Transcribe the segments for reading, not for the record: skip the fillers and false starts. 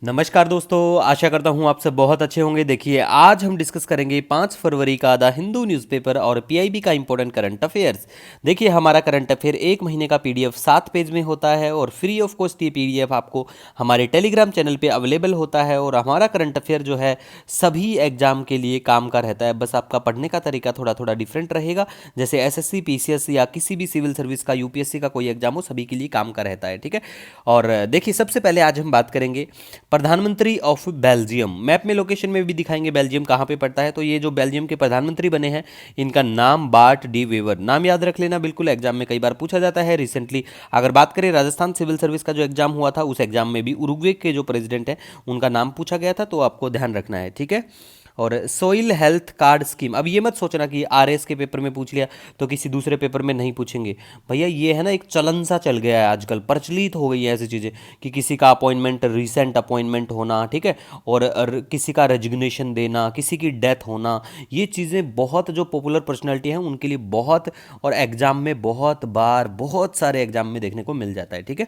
नमस्कार दोस्तों, आशा करता हूँ आप सब बहुत अच्छे होंगे। देखिए, आज हम डिस्कस करेंगे 5 फरवरी का द हिंदू न्यूज़पेपर और पीआईबी का इंपॉर्टेंट करंट अफेयर्स। देखिए, हमारा करंट अफेयर 1 महीने का पीडीएफ 7 पेज में होता है और फ्री ऑफ कॉस्ट ये पीडीएफ आपको हमारे टेलीग्राम चैनल पे अवेलेबल होता है। और हमारा करंट अफेयर जो है सभी एग्जाम के लिए काम का रहता है, बस आपका पढ़ने का तरीका थोड़ा थोड़ा डिफरेंट रहेगा। जैसे एसएससी, पीसीएस या किसी भी सिविल सर्विस का, यूपीएससी का कोई एग्जाम हो, सभी के लिए काम का रहता है। ठीक है। और देखिए, सबसे पहले आज हम बात करेंगे प्रधानमंत्री ऑफ बेल्जियम। मैप में लोकेशन में भी दिखाएंगे बेल्जियम कहाँ पे पड़ता है। तो ये जो बेल्जियम के प्रधानमंत्री बने हैं, इनका नाम बार्ट डी वेवर। नाम याद रख लेना, बिल्कुल एग्जाम में कई बार पूछा जाता है। रिसेंटली अगर बात करें राजस्थान सिविल सर्विस का जो एग्जाम हुआ था, उस एग्जाम में भी उरुग्वे के जो प्रेसिडेंट हैं उनका नाम पूछा गया था, तो आपको ध्यान रखना है। ठीक है। और सोइल हेल्थ कार्ड स्कीम, अब ये मत सोचना कि आरएस के पेपर में पूछ लिया तो किसी दूसरे पेपर में नहीं पूछेंगे। भैया ये है ना, एक चलन सा चल गया है, आजकल प्रचलित हो गई है ऐसी चीज़ें कि किसी का अपॉइंटमेंट, रिसेंट अपॉइंटमेंट होना, ठीक है, और किसी का रेजिग्नेशन देना, किसी की डेथ होना, ये चीज़ें बहुत जो पॉपुलर पर्सनैलिटी हैं उनके लिए बहुत, और एग्जाम में बहुत बार, बहुत सारे एग्जाम में देखने को मिल जाता है। ठीक है।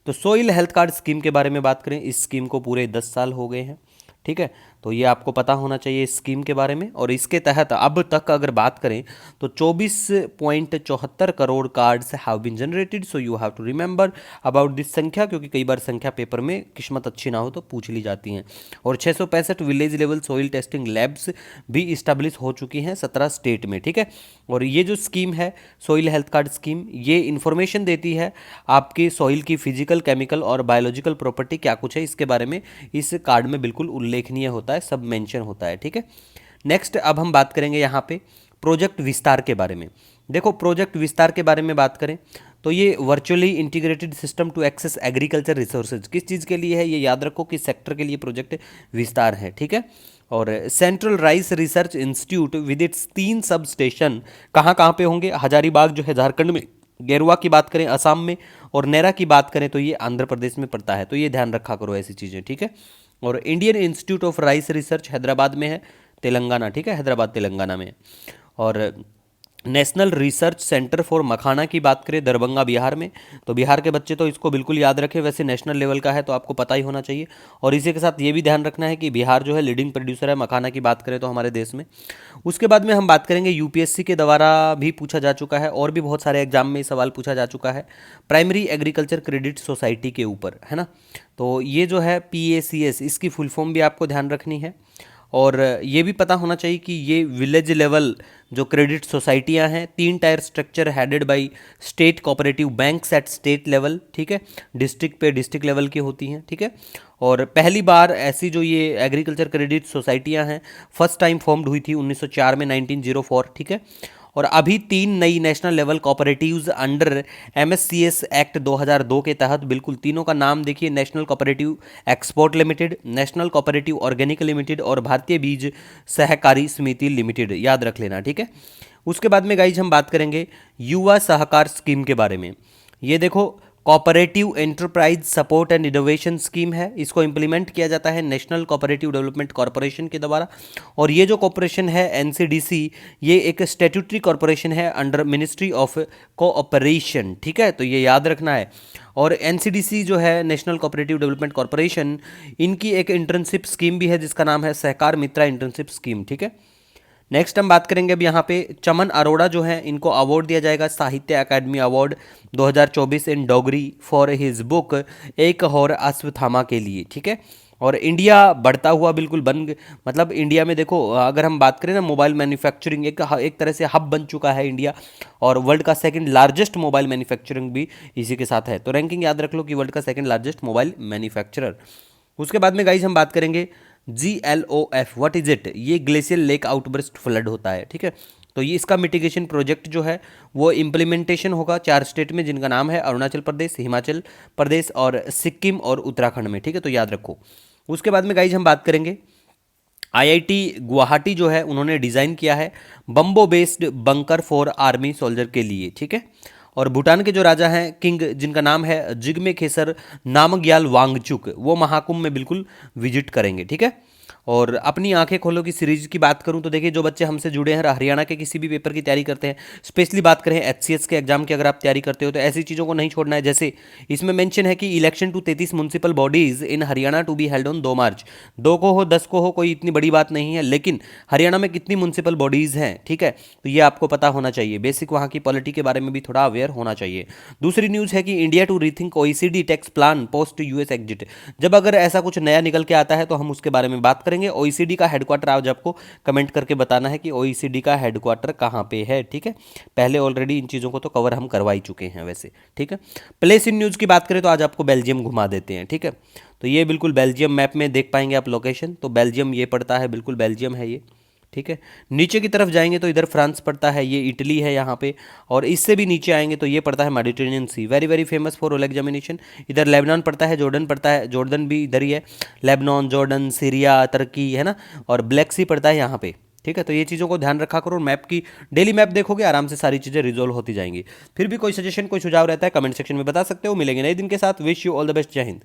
तो सोइल हेल्थ कार्ड स्कीम के बारे में बात करें, इस स्कीम को पूरे 10 साल हो गए हैं। ठीक है। तो ये आपको पता होना चाहिए इस स्कीम के बारे में। और इसके तहत अब तक अगर बात करें तो 24.74 crore cards have been generated. So you have to remember about this संख्या, क्योंकि कई बार संख्या पेपर में किस्मत अच्छी ना हो तो पूछ ली जाती हैं। और 665 village level soil testing labs भी इस्टेब्लिश हो चुकी हैं 17 स्टेट में। ठीक है। और ये जो स्कीम है सॉइल हेल्थ कार्ड स्कीम, ये इंफॉर्मेशन देती है आपकी सॉइल की फिजिकल, केमिकल और बायोलॉजिकल प्रॉपर्टी क्या कुछ है, इसके बारे में इस कार्ड में बिल्कुल उल्लेखनीय होता है, सब मेंशन होता है। ठीक है। नेक्स्ट अब हम बात करेंगे यहाँ पे प्रोजेक्ट विस्तार के बारे में। देखो, प्रोजेक्ट विस्तार के बारे में बात करें तो ये virtually integrated system to access agriculture resources, किस चीज़ के लिए है ये याद रखो, किस सेक्टर के लिए प्रोजेक्ट विस्तार है। ठीक है। और central rice research institute with its 3 sub station कहाँ कहाँ पे होंगे? हजारीबाग जो है झारखंड में, गेरुआ की बात करें असम में, और नेरा की बात करें तो ये आंध्र प्रदेश में पड़ता है। तो ये ध्यान रखा करो ऐसी चीज़ें। ठीक है। और Indian institute of rice research Hyderabad में है, तेलंगाना। ठीक है, हैदराबाद तेलंगाना में है। और नेशनल रिसर्च सेंटर फॉर मखाना की बात करें दरभंगा बिहार में, तो बिहार के बच्चे तो इसको बिल्कुल याद रखें, वैसे नेशनल लेवल का है तो आपको पता ही होना चाहिए। और इसी के साथ ये भी ध्यान रखना है कि बिहार जो है लीडिंग प्रोड्यूसर है मखाना की बात करें तो हमारे देश में। उसके बाद में हम बात करेंगे यूपीएससी के द्वारा भी पूछा जा चुका है और भी बहुत सारे एग्जाम में सवाल पूछा जा चुका है, प्राइमरी एग्रीकल्चर क्रेडिट सोसाइटी के ऊपर, है ना। तो ये जो है पीएसीएस, इसकी फुल फॉर्म भी आपको ध्यान रखनी है। और ये भी पता होना चाहिए कि ये विलेज लेवल जो क्रेडिट सोसाइटियां हैं, 3 tier structure headed by state cooperative banks at state level. ठीक है। डिस्ट्रिक्ट पे डिस्ट्रिक्ट लेवल की होती हैं। ठीक है। और पहली बार ऐसी जो ये एग्रीकल्चर क्रेडिट सोसाइटियां हैं, फर्स्ट टाइम फॉर्म्ड हुई थी 1904 में, 1904। ठीक है। और अभी 3 नई national level cooperatives under MSCS act 2002 के तहत, बिल्कुल तीनों का नाम देखिए, national cooperative export limited, national cooperative organic limited और भारतीय बीज सहकारी समिति लिमिटेड, याद रख लेना। ठीक है। उसके बाद में गाइज हम बात करेंगे युवा सहकार स्कीम के बारे में। ये देखो, cooperative enterprise support and innovation scheme है, इसको इंप्लीमेंट किया जाता है नेशनल कोऑपरेटिव डेवलपमेंट कॉरपोरेशन के द्वारा। और ये जो कॉरपोरेशन है एनसीडीसी, ये एक स्टैट्यूटरी कॉरपोरेशन है अंडर मिनिस्ट्री ऑफ कोऑपरेशन। ठीक है, तो ये याद रखना है। और एनसीडीसी जो है नेशनल कोऑपरेटिव डेवलपमेंट कॉरपोरेशन, इनकी एक इंटर्नशिप स्कीम भी है जिसका नाम है सहकार मित्रा इंटर्नशिप स्कीम। ठीक है। नेक्स्ट हम बात करेंगे अब यहाँ पे चमन अरोड़ा जो है, इनको अवार्ड दिया जाएगा Sahitya Akademi award 2024 in Dogri for his book Ek Aur Ashwatthama के लिए। ठीक है। और इंडिया बढ़ता हुआ बिल्कुल मतलब इंडिया में देखो, अगर हम बात करें ना, मोबाइल मैन्युफैक्चरिंग एक तरह से हब बन चुका है इंडिया, और वर्ल्ड का सेकंड लार्जेस्ट मोबाइल मैन्युफैक्चरिंग भी इसी के साथ है। तो रैंकिंग याद रख लो कि वर्ल्ड का सेकंड लार्जेस्ट मोबाइल मैन्युफैक्चरर। उसके बाद में गाइज हम बात करेंगे GLOF, व्हाट इज इट? ये ग्लेशियल लेक आउटबर्स्ट फ्लड होता है। ठीक है। तो ये इसका मिटिगेशन प्रोजेक्ट जो है वो इम्प्लीमेंटेशन होगा 4 स्टेट में, जिनका नाम है अरुणाचल प्रदेश, हिमाचल प्रदेश और सिक्किम और उत्तराखंड में। ठीक है, तो याद रखो। उसके बाद में गाइज हम बात करेंगे आईआईटी गुवाहाटी जो है, उन्होंने डिज़ाइन किया है bamboo based bunker for army soldier के लिए। ठीक है। और भूटान के जो राजा हैं किंग, जिनका नाम है जिग्मे खेसर नामग्याल वांगचुक, वो महाकुंभ में बिल्कुल विजिट करेंगे। ठीक है। और अपनी आंखें खोलो की सीरीज की बात करूं तो देखिए, जो बच्चे हमसे जुड़े हैं, हरियाणा के किसी भी पेपर की तैयारी करते हैं, स्पेशली बात करें एचसीएस के एग्जाम की, अगर आप तैयारी करते हो तो ऐसी चीज़ों को नहीं छोड़ना है। जैसे इसमें मेंशन है कि election to 33 municipal bodies in Haryana to be held on 2 March. 2 को हो 10 को हो, कोई इतनी बड़ी बात नहीं है, लेकिन हरियाणा में कितनी म्यूनसिपल बॉडीज हैं, ठीक है, तो ये आपको पता होना चाहिए। बेसिक वहाँ की पॉलिटी के बारे में भी थोड़ा अवेयर होना चाहिए। दूसरी न्यूज़ है कि India to rethink OECD tax plan post US exit. जब अगर ऐसा कुछ नया निकल के आता है तो हम उसके बारे में बात करेंगे। ओईसीडी का हेडक्वार्टर आज आपको कमेंट करके बताना है कि ओईसीडी का हेडक्वार्टर कहाँ पे है, ठीक है। पहले ऑलरेडी इन चीज़ों को तो कवर हम करवा ही चुके हैं वैसे, ठीक है। प्लेस इन न्यूज़ की बात करें तो आज आपको बेल्जियम घुमा देते हैं, ठीक है। तो ये बिल्कुल बेल्जियम मैप में देख पाएंगे आप लोकेशन, तो बेल्जियम ये पड़ता है, बिल्कुल बेल्जियम है ये, ठीक है। नीचे की तरफ जाएंगे तो इधर फ्रांस पड़ता है, ये इटली है यहाँ पे। और इससे भी नीचे आएंगे तो ये पड़ता है Mediterranean sea, very very famous for all examination. इधर लेबनान पड़ता है, जॉर्डन पड़ता है, जॉर्डन भी इधर ही है, लेबनान, जॉर्डन, सीरिया, तुर्की, है ना। और ब्लैक सी पड़ता है यहाँ पे, ठीक है। तो ये चीज़ों को ध्यान रखा करो, और मैप की डेली मैप देखोगे आराम से सारी चीज़ें रिजोल्व होती जाएंगी। फिर भी कोई सजेशन, कोई सुझाव रहता है कमेंट सेक्शन में बता सकते हो। मिलेंगे नए दिन के साथ। Wish you all the best. जय हिंद।